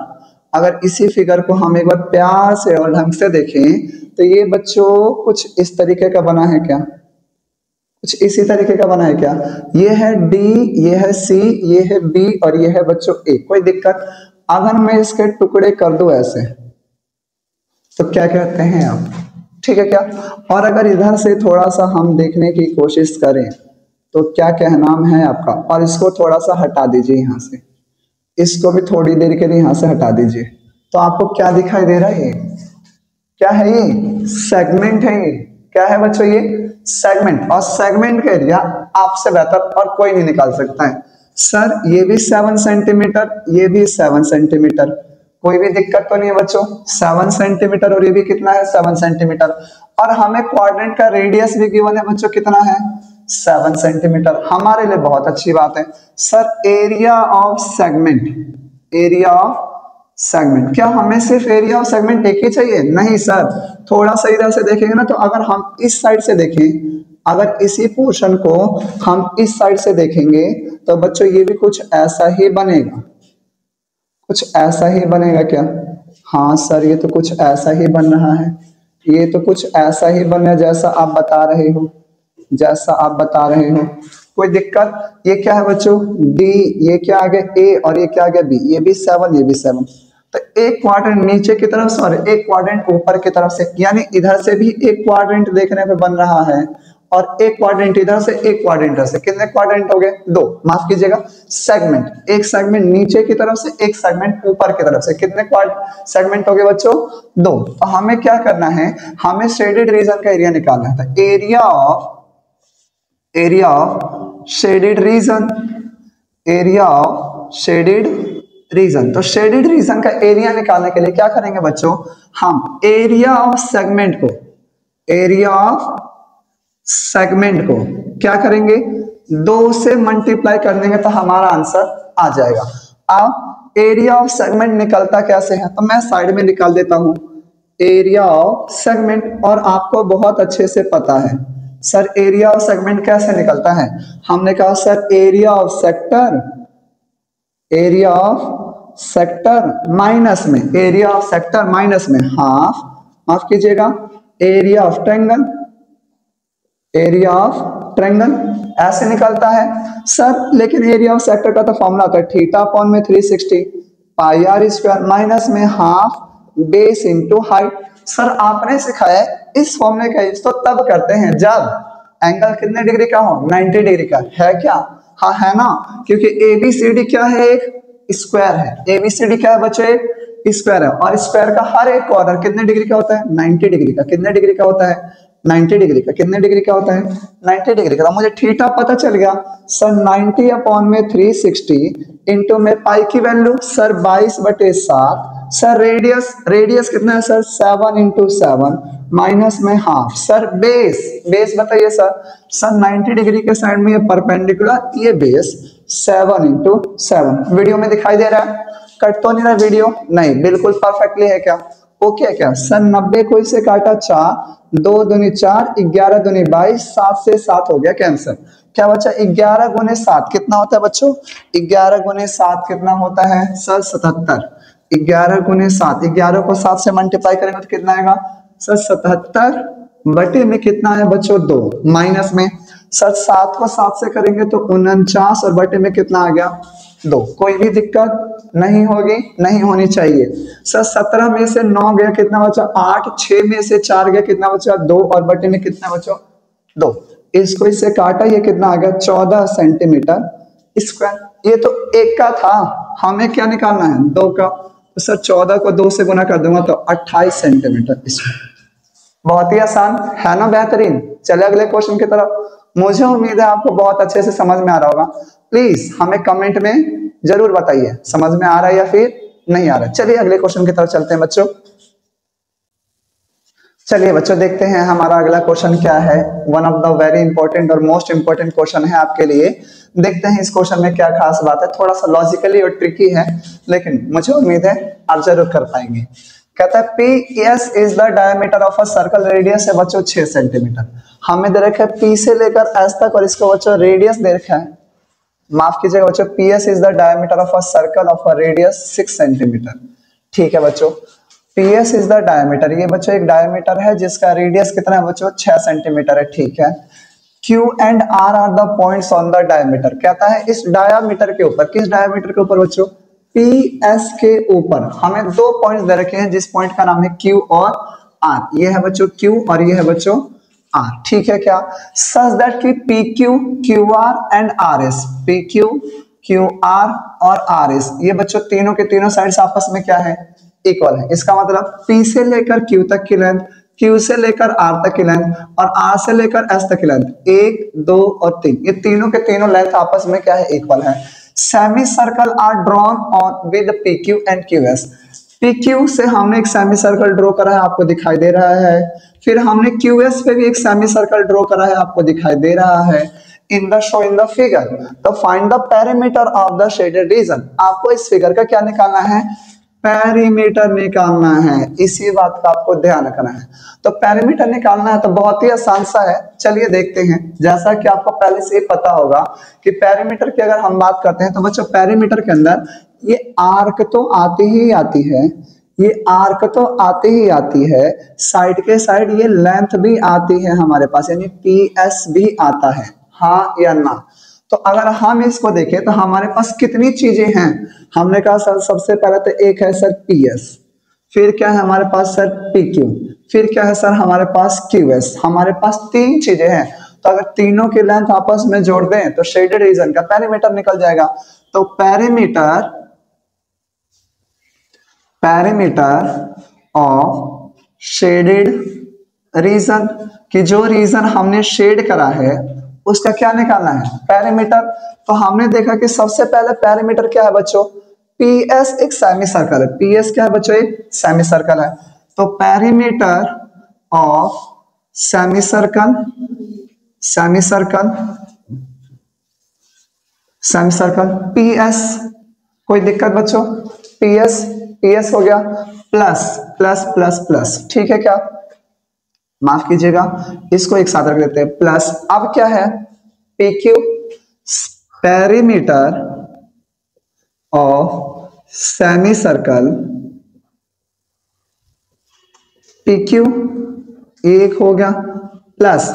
अगर इसी फिगर को हम एक बार प्यार से और ढंग से देखें तो ये बच्चों कुछ इस तरीके का बना है क्या, कुछ इसी तरीके का बना है क्या। ये है D, ये है C, ये है B और ये है बच्चों A। कोई दिक्कत, अगर मैं इसके टुकड़े कर दूं ऐसे तो क्या कहते हैं आप, ठीक है क्या। और अगर इधर से थोड़ा सा हम देखने की कोशिश करें तो क्या कहना है आपका, और इसको थोड़ा सा हटा दीजिए यहाँ से, इसको भी थोड़ी देर के लिए यहाँ से हटा दीजिए, तो आपको क्या दिखाई दे रहा है, ये क्या है, ये सेगमेंट है। ये क्या है बच्चों, ये सेगमेंट। और सेगमेंट का एरिया आपसे बेहतर और कोई नहीं निकाल सकता है। सर ये भी 7 सेंटीमीटर, ये भी 7 सेंटीमीटर, कोई भी दिक्कत तो नहीं है बच्चों, 7 सेंटीमीटर और ये भी कितना है, 7 सेंटीमीटर। और हमें क्वाड्रेंट का रेडियस भी गिवन है बच्चों, कितना है, 7 सेंटीमीटर। हमारे लिए बहुत अच्छी बात है। Sir area of segment, area of segment, क्या हमें सिर्फ एरिया ऑफ सेगमेंट एक ही चाहिए, नहीं सर, थोड़ा सा इधर से देखेंगे ना, तो अगर हम इस साइड से देखें, अगर इसी पोर्शन को हम इस साइड से देखेंगे तो बच्चों ये भी कुछ ऐसा ही बनेगा, कुछ ऐसा ही बनेगा क्या, हाँ सर ये तो कुछ ऐसा ही बन रहा है, ये तो कुछ ऐसा ही बन रहा है जैसा आप बता रहे हो, जैसा आप बता रहे हो। कोई दिक्कत, ये क्या है बच्चों, D, ये क्या आ गया A और ये क्या आ गया B, ये भी 7, ये भी 7। तो एक क्वाड्रेंट नीचे की तरफ से और एक क्वाड्रेंट ऊपर की तरफ से, यानी इधर से भी एक क्वाड्रेंट देखने पे बन रहा है और एक क्वाड्रेंट इधर से, एक क्वाड्रेंट इधर से। कितने क्वाड्रेंट हो गए, 2, माफ कीजिएगा, सेगमेंट। एक सेगमेंट नीचे की तरफ से, एक सेगमेंट ऊपर की तरफ से। कितने सेगमेंट हो गए बच्चों, 2। तो हमें क्या करना है, हमें शेडेड रीजन का एरिया निकालना है। तो area of shaded region, area of shaded region. तो शेडेड रीजन का एरिया निकालने के लिए क्या करेंगे बच्चों, हम एरिया ऑफ सेगमेंट को, एरिया ऑफ सेगमेंट को क्या करेंगे, 2 से मल्टीप्लाई कर देंगे तो हमारा आंसर आ जाएगा। अब एरिया ऑफ सेगमेंट निकलता कैसे है, तो मैं साइड में निकाल देता हूं एरिया ऑफ सेगमेंट, और आपको बहुत अच्छे से पता है सर एरिया ऑफ सेगमेंट कैसे निकलता है। हमने कहा sir area of sector, area of sector minus में, एरिया ऑफ सेक्टर माइनस में हाफ, माफ कीजिएगा, area of triangle, area of triangle ऐसे निकलता है सर। लेकिन एरिया ऑफ सेक्टर का तो फॉर्मूला होता है थीटा अपॉन में 360 पाई आर स्क्वायर माइनस में half base into height. Sir आपने सिखाया है इस फॉर्मूले का यूज तो तब करते हैं जब एंगल कितने डिग्री का हो, 90 डिग्री का, है क्या, हाँ है ना, क्योंकि एबीसीडी क्या है, एक स्क्वायर है। एबीसीडी क्या है बच्चों, एक स्क्वायर है, और स्क्वायर का हर एक कॉर्नर कितने डिग्री का होता है, 90 डिग्री का। कितने डिग्री का होता है, 90 डिग्री का। कितने डिग्री का होता है, 90 डिग्री का। मुझे थीटा पता चल गया सर, 90 अपॉन में 360 इंटू में पाई की value sir 22/7। Sir radius, radius कितना है सर, 7 इंटू 7 माइनस में हाफ। सर बेस, बेस बताइए सर, सर 90 डिग्री के साइड में ये परपेंडिकुलर, ये बेस 7 इंटू 7। वीडियो में दिखाई दे रहा है, कट तो नहीं रहा वीडियो, नहीं बिल्कुल परफेक्टली है क्या, ओके क्या। सर 90 को इससे काटा 4, 2 दूनी 4, 11 दूनी 22, 7 से 7 हो गया कैंसर। क्या बच्चा 11 गुने 7 कितना होता है बच्चों, 11 गुने 7 कितना होता है सर 77। 11 गुने 7, 11 को 7 से मल्टीप्लाई करेंगे तो कितना आएगा सर 77 बटे में कितना है बच्चों 2 माइनस में सर 7 को 7 से करेंगे तो 49 और बटे में कितना आ गया 2। कोई भी दिक्कत नहीं होगी, नहीं होनी चाहिए। सर 17 में से 9 गया कितना बचा 8, 6 में से 4 गया कितना बचा 2 और बटे में कितना बचा 2। इसको इससे काटा, ये कितना आ गया 14 सेंटीमीटर स्क्वायर। ये तो 1 का था, हमें क्या निकालना है 2 का। तो सर 14 को 2 से गुना कर दूंगा तो 28 सेंटीमीटर स्क्वायर। बहुत ही आसान है ना, बेहतरीन। चले अगले क्वेश्चन की तरफ। मुझे उम्मीद है आपको बहुत अच्छे से समझ में आ रहा होगा। प्लीज हमें कमेंट में जरूर बताइए समझ में आ रहा है या फिर नहीं आ रहा है। चलिए अगले क्वेश्चन की तरफ चलते हैं बच्चों। चलिए बच्चों देखते हैं हमारा अगला क्वेश्चन क्या है। One of the very important और मोस्ट इंपॉर्टेंट क्वेश्चन है आपके लिए। देखते हैं इस क्वेश्चन में क्या खास बात है। थोड़ा सा लॉजिकली और ट्रिकी है, लेकिन मुझे उम्मीद है आप जरूर कर पाएंगे। कहता है P S is the diameter of a circle, radius है बच्चों 6 सेंटीमीटर। हमें दे रखा है पी से लेकर एस तक और इसको बच्चों रेडियस दे रखा है। माफ कीजिएगा बच्चों, P S is the diameter of a circle of a radius 6 centimetre. ठीक है बच्चों, P S is the diameter, ये बच्चों एक डायमीटर है जिसका रेडियस कितना है बच्चों 6 सेंटीमीटर है। ठीक है, Q and R are the points on the diameter. कहता है इस डायमीटर के ऊपर, किस डायमीटर के ऊपर बच्चों PS के ऊपर हमें 2 पॉइंट्स दे रखे हैं, जिस पॉइंट का नाम है Q और R। ये है बच्चों Q और ये है बच्चों R। ठीक है क्या, सच दैट कि PQ, QR and RS, PQ, QR और RS ये बच्चों तीनों के तीनों साइड्स आपस में क्या है इक्वल है। इसका मतलब P से लेकर Q तक की लेंथ, Q से लेकर R तक की लेंथ और R से लेकर S तक की लेंथ 1, 2 और 3, ये तीनों के तीनों लेंथ आपस में क्या है इक्वल है। Semi circle are drawn on with PQ and QS। PQ से हमने एक सेमी सर्कल ड्रॉ करा है, आपको दिखाई दे रहा है। फिर हमने QS पे भी एक सेमी सर्कल ड्रॉ करा है, आपको दिखाई दे रहा है। In the show in the figure to find the perimeter of the shaded region. आपको इस फिगर का क्या निकालना है, पेरीमीटर निकालना है। इसी बात का आपको ध्यान रखना है। तो पेरीमीटर निकालना है तो बहुत ही आसान सा है, चलिए देखते हैं। जैसा कि आपको पहले से ही पता होगा कि पेरीमीटर की अगर हम बात करते हैं तो बच्चों पेरीमीटर के अंदर ये आर्क तो आती ही आती है, ये आर्क तो आती ही आती है, साइड के साइड ये लेंथ भी आती है हमारे पास, यानी PS भी आता है, हाँ या ना। तो अगर हम इसको देखें तो हमारे पास कितनी चीजें हैं। हमने कहा सर सबसे पहले तो एक है सर PS, फिर क्या है हमारे पास सर PQ, फिर क्या है सर हमारे पास QS। हमारे पास 3 चीजें हैं। तो अगर तीनों की लेंथ आपस में जोड़ दें तो शेडेड रीजन का पेरीमीटर निकल जाएगा। तो पेरीमीटर ऑफ शेडेड रीजन की जो रीजन हमने शेड करा है उसका क्या निकालना है पेरीमीटर। तो हमने देखा कि सबसे पहले पेरीमीटर क्या है बच्चों, PS एक सेमी सर्कल है। PS क्या है बच्चों, एक सेमी सर्कल है। तो perimeter of semi circle, semi circle, semi circle PS, कोई दिक्कत बच्चों, PS हो गया प्लस प्लस प्लस प्लस। ठीक है क्या, माफ कीजिएगा इसको एक साथ रख देते हैं प्लस। अब क्या है PQ, perimeter of semi circle, PQ एक हो गया plus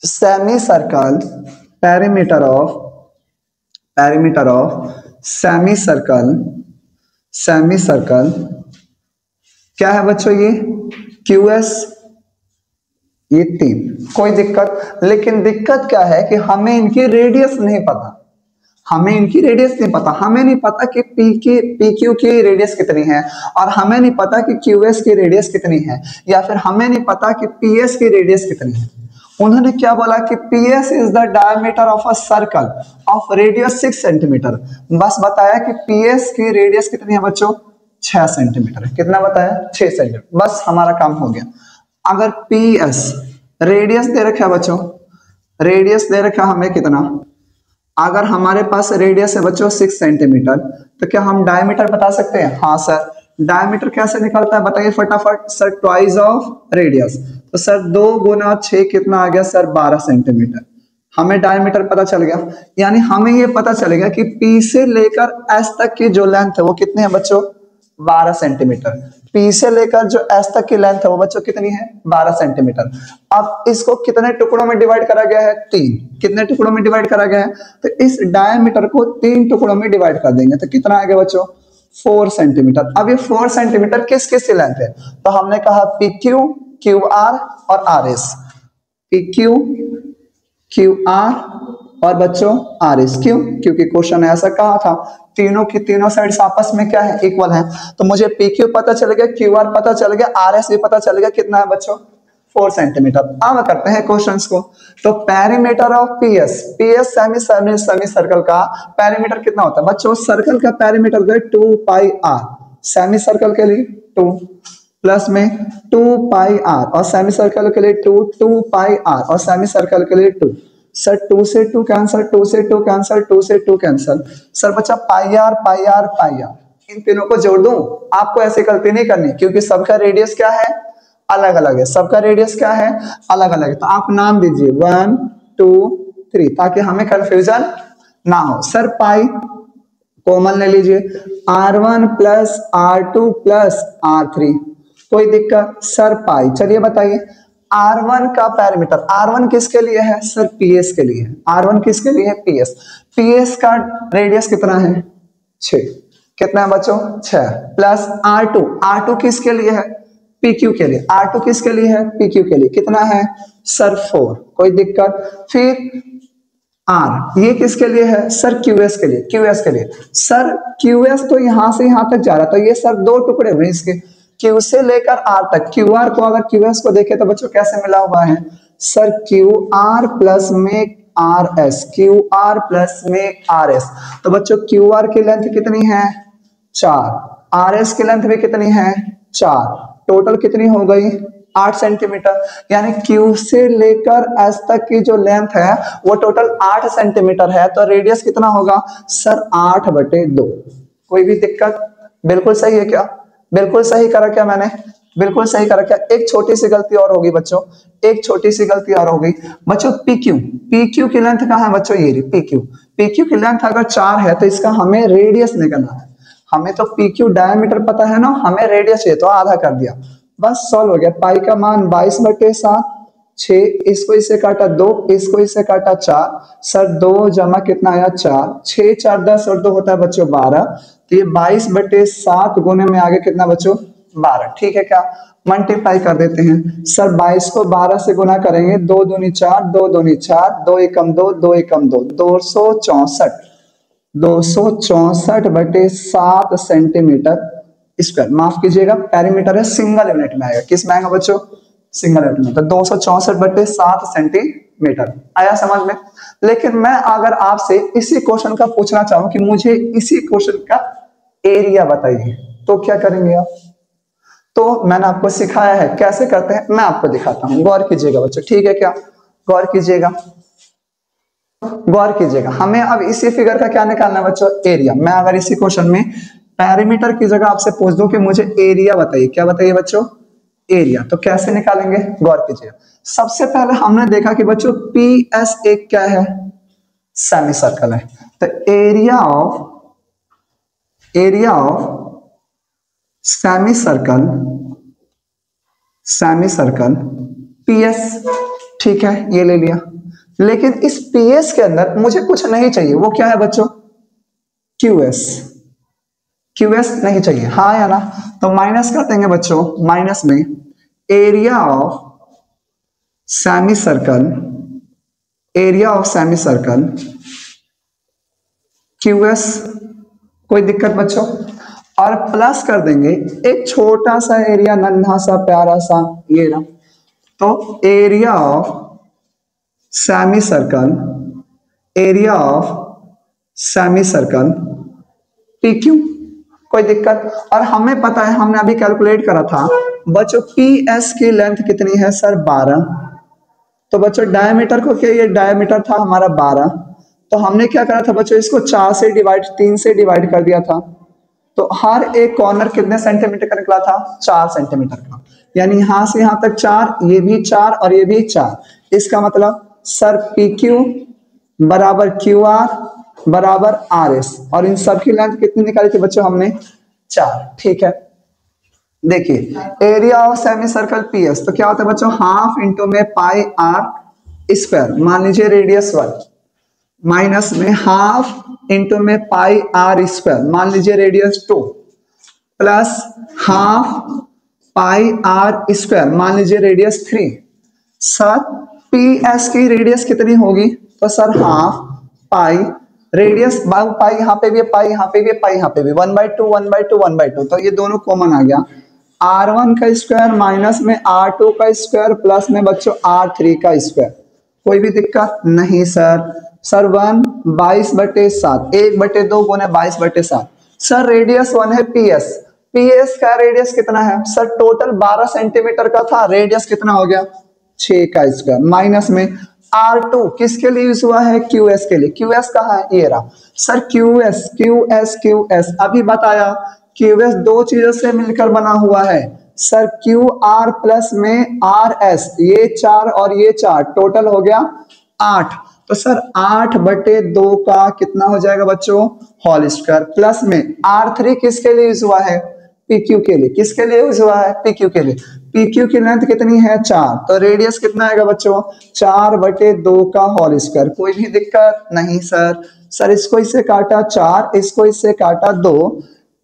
semi circle, perimeter of semi circle, semi circle क्या है बच्चों ये QS, ये 3। कोई दिक्कत, लेकिन दिक्कत क्या है कि हमें इनकी रेडियस नहीं पता। हमें इनकी रेडियस नहीं पता, हमें नहीं पता कि PQ की रेडियस कितनी है और हमें नहीं पता कि QS की रेडियस कितनी है, या फिर हमें नहीं पता कि PS की रेडियस कितनी है। उन्होंने क्या बोला कि PS is the diameter of a circle of radius 6 centimetre. बस बताया कि PS की रेडियस कितनी है बच्चों 6 सेंटीमीटर। कितना बताया 6 सेंटीमीटर, बस हमारा काम हो गया। अगर PS रेडियस दे रखा है बच्चों, रेडियस दे रखा हमें कितना, अगर हमारे पास रेडियस है बच्चों 6 सेंटीमीटर तो क्या हम डायमीटर बता सकते हैं। हाँ सर, डायमीटर कैसे निकलता है बताइए फटाफट। सर ट्वाइस ऑफ रेडियस, तो सर 2 गुना 6 कितना आ गया सर 12 सेंटीमीटर। हमें डायमीटर पता चल गया, यानी हमें ये पता चलेगा कि P से लेकर S तक की जो लेंथ है वो कितने है बच्चों 12 सेंटीमीटर। P से लेकर जो S तक की लेंथ है वो बच्चों कितनी है 12 सेंटीमीटर। अब इसको कितने टुकड़ों में डिवाइड करा गया है 3। कितने टुकड़ों में डिवाइड करा गया है तो इस डायमीटर को 3 टुकड़ों में डिवाइड कर देंगे तो कितना आएगा बच्चों 4 सेंटीमीटर। अब ये 4 सेंटीमीटर किस किस की लेंथ है तो हमने कहा PQ QR और RS। PQ QR और बच्चों RS क्यों क्योंकि क्वेश्चन ऐसा कहा था तीनों की तीनों साइड्स आपस में क्या है इक्वल है। तो मुझे PQ पता चल गया QR पता चल गया RS भी पता चल गया कितना है बच्चों 4 सेंटीमीटर। अब करते हैं क्वेश्चंस को। तो perimeter of PS semi circle का पेरीमीटर कितना होता है बच्चों सर्कल का पेरीमीटर है 2 पाई r। सेमी सर्कल के लिए 2 प्लस में 2 पाई r और सेमी सर्कल के लिए 2 पाई r और सेमी सर्कल के लिए 2। सर 2 से 2 कैंसिल 2 से 2 कैंसिल 2 से 2 कैंसिल। सर बच्चा पाई r पाई r पाई r इन तीनों को जोड़ दूं। आपको ऐसी गलती नहीं करनी क्योंकि सबका रेडियस क्या है अलग अलग है। सबका रेडियस क्या है अलग अलग है। तो आप नाम दीजिए 1 2 3 ताकि हमें कंफ्यूजन ना हो। सर पाई कॉमन ले लीजिए r1 plus r2 plus r3 कोई दिक्कत। सर पाई चलिए बताइए R1 का पैरामीटर R1 किसके लिए है सर PS के लिए। R1 किसके लिए है PS का रेडियस कितना है 6 कितना है बच्चों 6 प्लस R2 किसके लिए है PQ के लिए। R2 किसके लिए है PQ के लिए कितना है सर 4 कोई दिक्कत। फिर R ये किसके लिए है सर QS के लिए सर QS तो यहां से यहां तक जा रहा था ये सर 2 टुकड़े हुए इसके Q से लेकर R तक। QR को अगर QS को देखे तो बच्चों कैसे मिला हुआ है सर QR प्लस में RS QR प्लस में RS। तो बच्चों QR की लेंथ कितनी है 4 RS की लेंथ भी कितनी है 4 टोटल कितनी हो गई 8 सेंटीमीटर। यानी Q से लेकर S तक की जो लेंथ है वो टोटल 8 सेंटीमीटर है। तो रेडियस कितना होगा सर 8/2। कोई भी दिक्कत बिल्कुल सही है क्या बिल्कुल सही करा क्या मैंने बिल्कुल सही करा क्या। एक छोटी सी गलती और होगी बच्चों एक छोटी सी गलती और होगी बच्चों PQ की लेंथ कहाँ है बच्चों ये PQ की लेंथ अगर 4 है तो इसका हमें रेडियस निकालना है। हमें तो PQ डायमीटर पता है ना हमें रेडियस चाहिए तो आधा कर दिया बस सॉल्व हो गया। पाई का मान 22/7 6 इसको इससे काटा 2 इसको इससे काटा 4 सर 2 जमा कितना आया 4 6 4 10 और 2 होता है बच्चों 12। तो ये 22/7 गुने में आगे कितना बच्चों 12 ठीक है क्या मल्टीप्लाई कर देते हैं। सर 22 को 12 से गुना करेंगे 2 दूनी 4 2 दूनी 4 2 एकम 2 2 एकम 2 264/7 सेंटीमीटर स्क्वायर। माफ कीजिएगा पेरीमीटर है सिंगल यूनिट में आएगा किस में आएगा बच्चों सिंगल यूनिट में। तो 264/7 सेंटीमीटर आया समझ में। लेकिन मैं अगर आपसे इसी क्वेश्चन का पूछना चाहूं कि मुझे इसी क्वेश्चन का एरिया बताइए तो क्या करेंगे आप। तो मैंने आपको सिखाया है कैसे करते हैं मैं आपको दिखाता हूं गौर कीजिएगा बच्चों ठीक है क्या गौर कीजिएगा। हमें अब इसी फिगर का क्या निकालना है बच्चों एरिया। मैं अगर इसी क्वेश्चन में पैरामीटर की जगह आपसे पूछ दूं कि मुझे एरिया बताइए क्या बताइए बच्चों एरिया तो कैसे निकालेंगे गौर कीजिएगा। सबसे पहले हमने देखा कि बच्चों PS एक क्या है सेमी सर्कल है। तो area of semi circle PS ठीक है ये ले लिया। लेकिन इस PS के अंदर मुझे कुछ नहीं चाहिए वो क्या है बच्चों QS नहीं चाहिए हाँ या ना। तो माइनस कर देंगे बच्चों माइनस में area of semi circle QS कोई दिक्कत बच्चों और प्लस कर देंगे एक छोटा सा एरिया नन्हा सा प्यारा सा ये ना। तो area of semi circle PQ कोई दिक्कत। और हमें पता है हमने अभी कैलकुलेट करा था बच्चों PS की लेंथ कितनी है सर 12। तो बच्चों डायमीटर को क्या ये डायमीटर था हमारा 12। तो हमने क्या करा था बच्चों इसको 3 से डिवाइड कर दिया था। तो हर एक कॉर्नर कितने सेंटीमीटर का निकला था 4 सेंटीमीटर का। यानी यहां से यहां तक 4 ये भी 4 और ये भी 4। इसका मतलब सर PQ बराबर QR बराबर RS और इन सब की लेंथ कितनी निकाली थी बच्चों हमने 4 ठीक है। देखिए area of semi circle P S, तो क्या होता है बच्चों, हाफ इंटू में पाई आर स्क्वायर, मान लीजिए रेडियस 1, माइनस में हाफ इंटू में पाई आर स्क्वायर, मान लीजिए radius 2, plus half pi are square, मान लीजिए रेडियस 3। सर पी एस की रेडियस कितनी होगी, तो sir half pi, radius pi यहाँ पे भी, पाई यहाँ पे भी, पाई यहाँ पे भी, 1/2 1/2 1/2, तो ये दोनों कॉमन आ गया। R1 का स्क्वायर माइनस में R2 का स्क्वायर प्लस में बच्चों R3 का स्क्वायर, कोई भी दिक्कत नहीं सर। सर 1 22/7, 1/2 गुने 22/7। सर रेडियस 1 है पीएस, पीएस का रेडियस कितना है सर, टोटल 12 सेंटीमीटर का था, रेडियस कितना हो गया 6 का स्क्वायर, माइनस में R2 किसके लिए यूज हुआ है, QS के लिए। QS कहाँ है, ये रहा सर, QS अभी बताया, QS दो चीजों से मिलकर बना हुआ है सर, QR प्लस में RS, ये 4 और ये 4, टोटल हो गया 8। तो सर 8/2 का कितना हो जाएगा बच्चों, होल स्क्वायर, प्लस में R3 किसके लिए यूज हुआ है, PQ के लिए। किसके लिए यूज हुआ है, PQ के लिए। PQ की लेंथ कितनी है 4, तो रेडियस कितना आएगा बच्चों, 4/2 का होल स्क्वायर, कोई भी दिक्कत नहीं सर। सर इसको इससे काटा 4, इसको इससे काटा 2,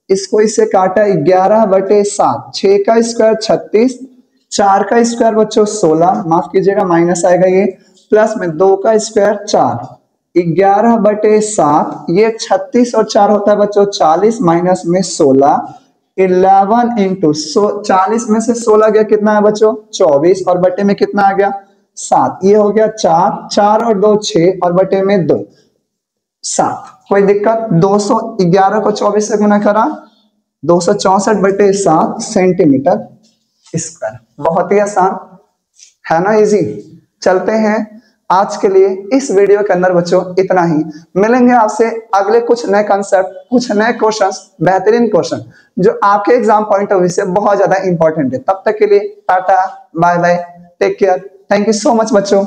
इसको इससे काटा 11/7, 6 का स्क्वायर 36, 4 का स्क्वायर बच्चों 16, माफ कीजिएगा माइनस आएगा ये, प्लस में 2 का स्क्वायर 4, 11/7, ये 36 और 4 होता है बच्चों 40, माइनस में 16, 11 इंटू 40 में से 16 गया कितना है बच्चों 24, और बटे में कितना आ गया 7, ये हो गया 4, 4 और 2 6, और बटे में 2 7, कोई दिक्कत। 211 को 24 से गुना करा, 264/7 सेंटीमीटर स्क्वायर, बहुत ही आसान है ना, इजी। चलते हैं, आज के लिए इस वीडियो के अंदर बच्चों इतना ही। मिलेंगे आपसे अगले कुछ नए कंसेप्ट, कुछ नए क्वेश्चंस, बेहतरीन क्वेश्चन जो आपके एग्जाम पॉइंट ऑफ व्यू से बहुत ज्यादा इंपॉर्टेंट है। तब तक के लिए tata bye bye, take care, thank you so much बच्चों।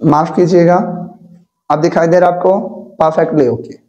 माफ कीजिएगा, अब दिखाई दे रहा आपको, परफेक्टली ओके।